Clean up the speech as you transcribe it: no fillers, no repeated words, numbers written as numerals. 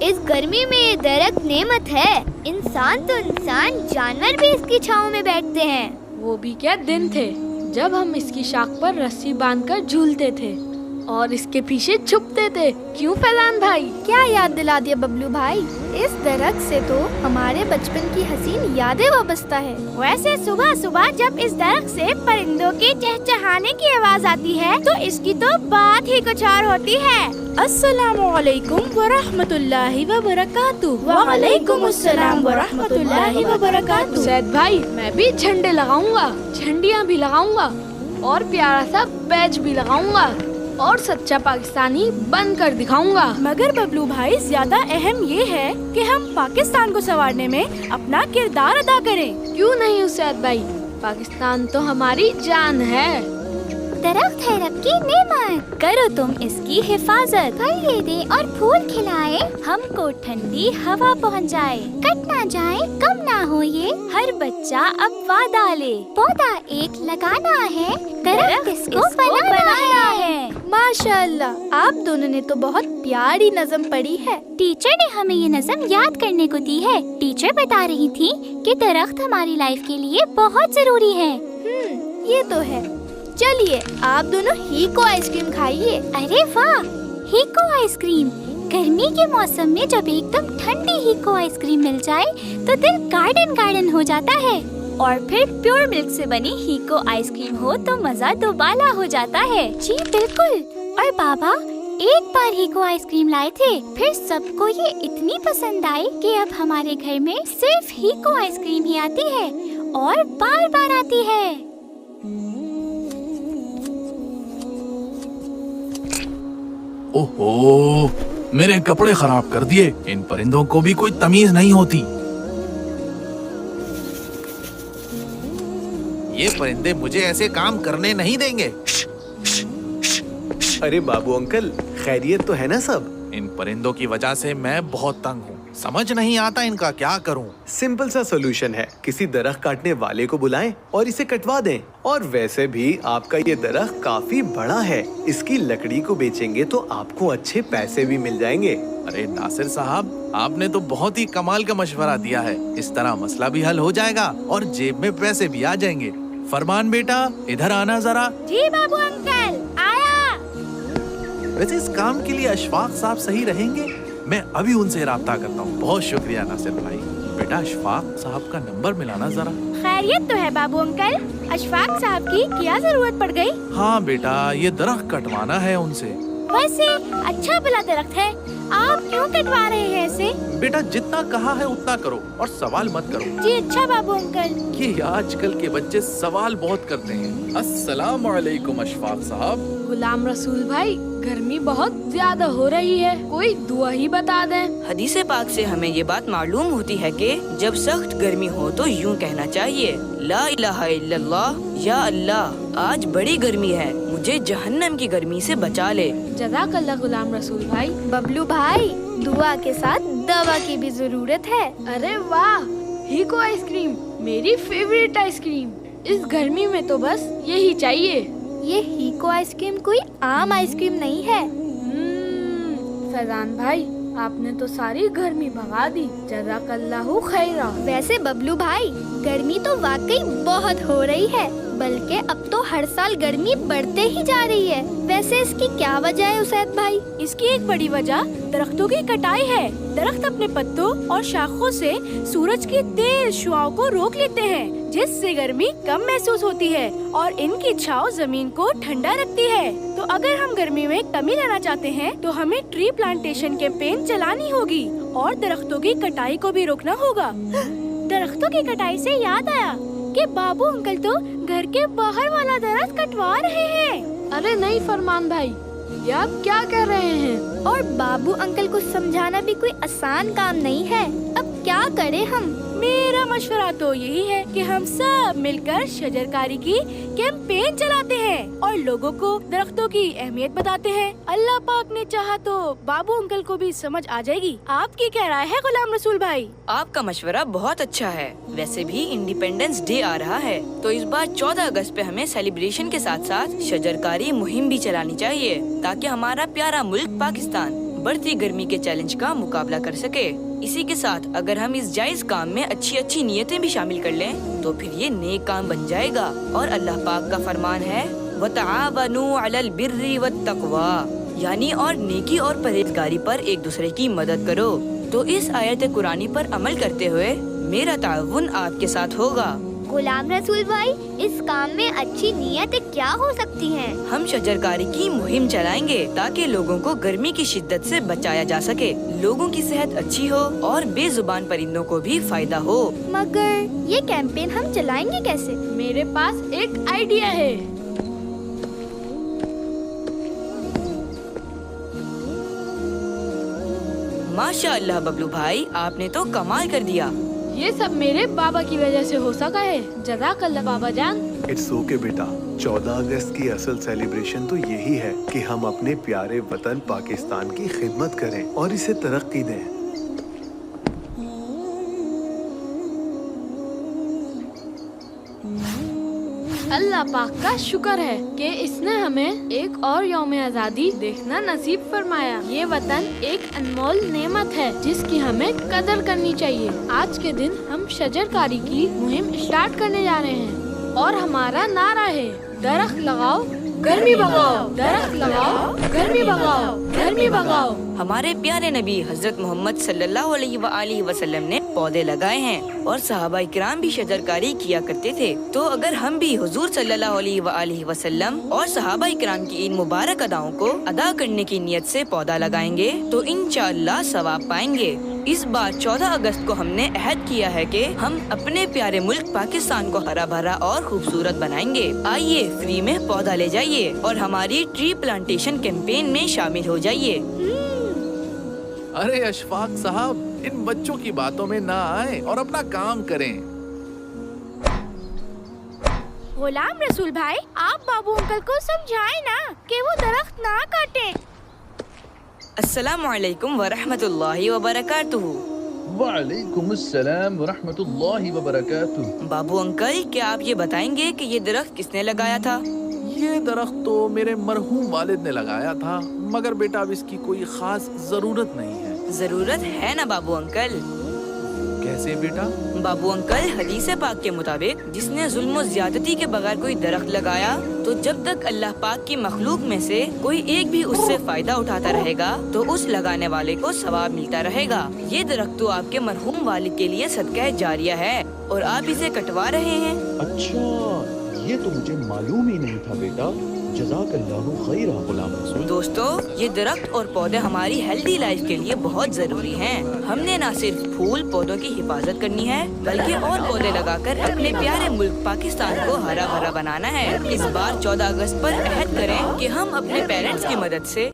इस गर्मी में ये दरख्त नेमत है। इंसान तो इंसान, जानवर भी इसकी छांव में बैठते हैं। वो भी क्या दिन थे जब हम इसकी शाख पर रस्सी बांधकर झूलते थे और इसके पीछे छुपते थे। क्यों फैजान भाई? क्या याद दिला दिया बबलू भाई। इस दरख्त से तो हमारे बचपन की हसीन यादें वाबस्ता है। वैसे सुबह सुबह जब इस दरख्त से परिंदों के चहचहाने की आवाज आती है तो इसकी तो बात ही कुछ और होती है। अस्सलामुअलैकुम वरहमतुल्लाहि वबरकातुहू। वालेकुम अस्सलाम वरहमतुल्लाहि वबरकातुहू। सैद भाई, मैं भी झंडे लगाऊंगा, झंडियाँ भी लगाऊंगा और प्यारा सा बैज भी लगाऊंगा और सच्चा पाकिस्तानी बन कर दिखाऊंगा। मगर बबलू भाई, ज्यादा अहम ये है कि हम पाकिस्तान को संवारने में अपना किरदार अदा करें। क्यों नहीं उसैद भाई, पाकिस्तान तो हमारी जान है। दरख्त है रब की नेमत, करो तुम इसकी हिफाजत। फल दे और फूल खिलाए, हमको ठंडी हवा पहुँचाए। कट ना जाए, कम ना हो ये, हर बच्चा अब वादा ले। पौधा एक लगाना है, दरख्त इसको बनाना है। माशाअल्लाह, आप दोनों ने तो बहुत प्यारी नज़म पढ़ी है। टीचर ने हमें ये नज़म याद करने को दी है। टीचर बता रही थी कि दरख्त हमारी लाइफ के लिए बहुत जरूरी है। ये तो है। चलिए आप दोनों हीको आइसक्रीम खाइए। अरे वाह, हीको आइसक्रीम। गर्मी के मौसम में जब एकदम ठंडी हीको आइसक्रीम मिल जाए तो दिल गार्डन गार्डन हो जाता है। और फिर प्योर मिल्क से बनी हीको आइसक्रीम हो तो मजा दोबाला हो जाता है। जी बिल्कुल। और बाबा एक बार हीको आइसक्रीम लाए थे, फिर सबको ये इतनी पसंद आई कि अब हमारे घर में सिर्फ हीको आइसक्रीम ही आती है और बार बार आती है। ओहो, मेरे कपड़े खराब कर दिए। इन परिंदों को भी कोई तमीज नहीं होती। ये परिंदे मुझे ऐसे काम करने नहीं देंगे। अरे बाबू अंकल, खैरियत तो है ना सब? इन परिंदों की वजह से मैं बहुत तंग हूँ। समझ नहीं आता इनका क्या करूँ। सिंपल सा सोल्यूशन है, किसी दरख्त काटने वाले को बुलाएं और इसे कटवा दें। और वैसे भी आपका ये दरख्त काफी बड़ा है, इसकी लकड़ी को बेचेंगे तो आपको अच्छे पैसे भी मिल जाएंगे। अरे नासिर साहब, आपने तो बहुत ही कमाल का मशवरा दिया है। इस तरह मसला भी हल हो जाएगा और जेब में पैसे भी आ जाएंगे। फरमान बेटा, इधर आना जरा। जी बाबू अंकल, आया। वैसे इस काम के लिए अशफाक साहब सही रहेंगे? मैं अभी उनसे राब्ता करता हूँ। बहुत शुक्रिया नासिर भाई। बेटा, अशफाक साहब का नंबर मिलाना जरा। खैरियत तो है बाबू अंकल? अशफाक साहब की क्या जरूरत पड़ गई? हाँ बेटा, ये दरख्त कटवाना है उनसे। वैसे अच्छा भला दरख्त है, आप क्यों कटवा रहे हैं इसे? बेटा, जितना कहा है उतना करो और सवाल मत करो। जी अच्छा बाबू अंकल। ये आजकल के बच्चे सवाल बहुत करते हैं। अस्सलाम वालेकुम अशफाक साहब। गुलाम रसूल भाई, गर्मी बहुत ज्यादा हो रही है, कोई दुआ ही बता दें। हदीस पाक से हमें ये बात मालूम होती है कि जब सख्त गर्मी हो तो यूं कहना चाहिए, ला इलाहा इल्लल्लाह, या अल्लाह आज बड़ी गर्मी है, मुझे जहन्नम की गर्मी से बचा ले। जज़ाकल्लाह गुलाम रसूल भाई। बबलू भाई, दुआ के साथ दवा की भी जरूरत है। अरे वाह, हीको आइसक्रीम मेरी फेवरेट आइसक्रीम। इस गर्मी में तो बस यही चाहिए। ये हीको आइसक्रीम कोई आम आइसक्रीम नहीं है। फैजान भाई, आपने तो सारी गर्मी भगा दी, जज़ाकल्लाहु खैरा। वैसे बबलू भाई, गर्मी तो वाकई बहुत हो रही है, बल्कि अब तो हर साल गर्मी बढ़ते ही जा रही है। वैसे इसकी क्या वजह है उसैद भाई? इसकी एक बड़ी वजह दरख्तों की कटाई है। दरख्त अपने पत्तों और शाखों से सूरज की तेज शुआओं को रोक लेते हैं, जिससे गर्मी कम महसूस होती है और इनकी छांव जमीन को ठंडा रखती है। तो अगर हम गर्मी में कमी लाना चाहते हैं तो हमें ट्री प्लांटेशन कैंपेन चलानी होगी और दरख्तों की कटाई को भी रोकना होगा। दरख्तों की कटाई से याद आया कि बाबू अंकल तो घर के बाहर वाला दरख्त कटवा रहे हैं। अरे नहीं फरमान भाई, ये आप क्या कह रहे हैं? और बाबू अंकल को समझाना भी कोई आसान काम नहीं है। अब क्या करें हम? मेरा मशवरा तो यही है कि हम सब मिलकर शजरकारी की कैंपेन चलाते हैं और लोगों को दरख्तों की अहमियत बताते हैं। अल्लाह पाक ने चाहा तो बाबू अंकल को भी समझ आ जाएगी। आपकी क्या राय है गुलाम रसूल भाई? आपका मशवरा बहुत अच्छा है। वैसे भी इंडिपेंडेंस डे आ रहा है, तो इस बार 14 अगस्त पे हमें सेलिब्रेशन के साथ साथ शजरकारी मुहिम भी चलानी चाहिए, ताकि हमारा प्यारा मुल्क पाकिस्तान बढ़ती गर्मी के चैलेंज का मुकाबला कर सके। इसी के साथ अगर हम इस जायज काम में अच्छी अच्छी नीयतें भी शामिल कर लें तो फिर ये नेक काम बन जाएगा। और अल्लाह पाक का फरमान है वतआवनु अलल बिर्रि वत्तक़वा, यानी और नेकी और परहेजगारी पर एक दूसरे की मदद करो। तो इस आयत कुरानी पर अमल करते हुए मेरा ताउन आपके साथ होगा। गुलाम रसूल भाई, इस काम में अच्छी नीयतें क्या हो सकती हैं? हम शजरकारी की मुहिम चलाएंगे ताकि लोगों को गर्मी की शिद्दत से बचाया जा सके, लोगों की सेहत अच्छी हो और बेजुबान परिंदों को भी फायदा हो। मगर ये कैंपेन हम चलाएंगे कैसे? मेरे पास एक आइडिया है। माशाअल्लाह बबलू भाई, आपने तो कमाल कर दिया। ये सब मेरे बाबा की वजह से हो सका है। जज़ाकल्लाह बाबा जान। इट्स ओके बेटा, 14 अगस्त की असल सेलिब्रेशन तो यही है कि हम अपने प्यारे वतन पाकिस्तान की खिदमत करें और इसे तरक्की दें। अल्लाह पाक का शुक्र है कि इसने हमें एक और यौम आज़ादी देखना नसीब फरमाया। ये वतन एक अनमोल नेमत है जिसकी हमें कदर करनी चाहिए। आज के दिन हम शजरकारी की मुहिम स्टार्ट करने जा रहे हैं और हमारा नारा है दरख्त लगाओ गर्मी भगाओ, दरख्त लगाओ गर्मी भगाओ, गर्मी भगाओ। हमारे प्यारे नबी हजरत मोहम्मद सल्लल्लाहु अलैहि वसल्लम ने पौधे लगाए हैं और सहाबा किराम भी शजरकारी किया करते थे। तो अगर हम भी हुजूर सल्लल्लाहु अलैहि वसल्लम और सहाबा किराम की इन मुबारक अदाओं को अदा करने की नियत से पौधा लगाएंगे तो इंशाअल्लाह सवाब पाएंगे। इस बार 14 अगस्त को हमने अहद किया है कि हम अपने प्यारे मुल्क पाकिस्तान को हरा भरा और खूबसूरत बनाएंगे। आइए फ्री में पौधा ले जाइए और हमारी ट्री प्लांटेशन कैंपेन में शामिल हो जाइए। अरे अशफाक साहब, इन बच्चों की बातों में ना आए और अपना काम करें। गुलाम रसूल भाई, आप बाबू अंकल को समझाएं ना कि वो दरख्त ना काटें। अस्सलामु अलैकुम वरहमतुल्लाहि वबरकातुहू। वालेकुम अस्सलाम वरहमतुल्लाहि वबरकातुहू। बाबू अंकल, क्या आप ये बताएंगे कि ये दरख्त किसने लगाया था? ये दरख्त तो मेरे मरहूम वालिद ने लगाया था, मगर बेटा अब इसकी कोई खास जरूरत नहीं है। जरूरत है ना बाबू अंकल। कैसे बेटा? बाबू अंकल, हदीस पाक के मुताबिक जिसने जुल्म और ज्यादती के बगैर कोई दरख्त लगाया तो जब तक अल्लाह पाक की मखलूक में से कोई एक भी उससे फायदा उठाता रहेगा तो उस लगाने वाले को सवाब मिलता रहेगा। ये दरख्त तो आपके मरहूम वालिद के लिए सदका जारिया है और आप इसे कटवा रहे हैं। अच्छा, ये तो मुझे मालूम ही नहीं था बेटा। जज़ाकल्लाहु खैरा गुलाम रसूल। दोस्तों, ये दरख्त और पौधे हमारी हेल्दी लाइफ के लिए बहुत जरूरी हैं। हमने न सिर्फ फूल पौधों की हिफाजत करनी है बल्कि और पौधे लगाकर अपने प्यारे मुल्क पाकिस्तान को हरा भरा बनाना है। इस बार 14 अगस्त पर अहद करें कि हम अपने पेरेंट्स की मदद से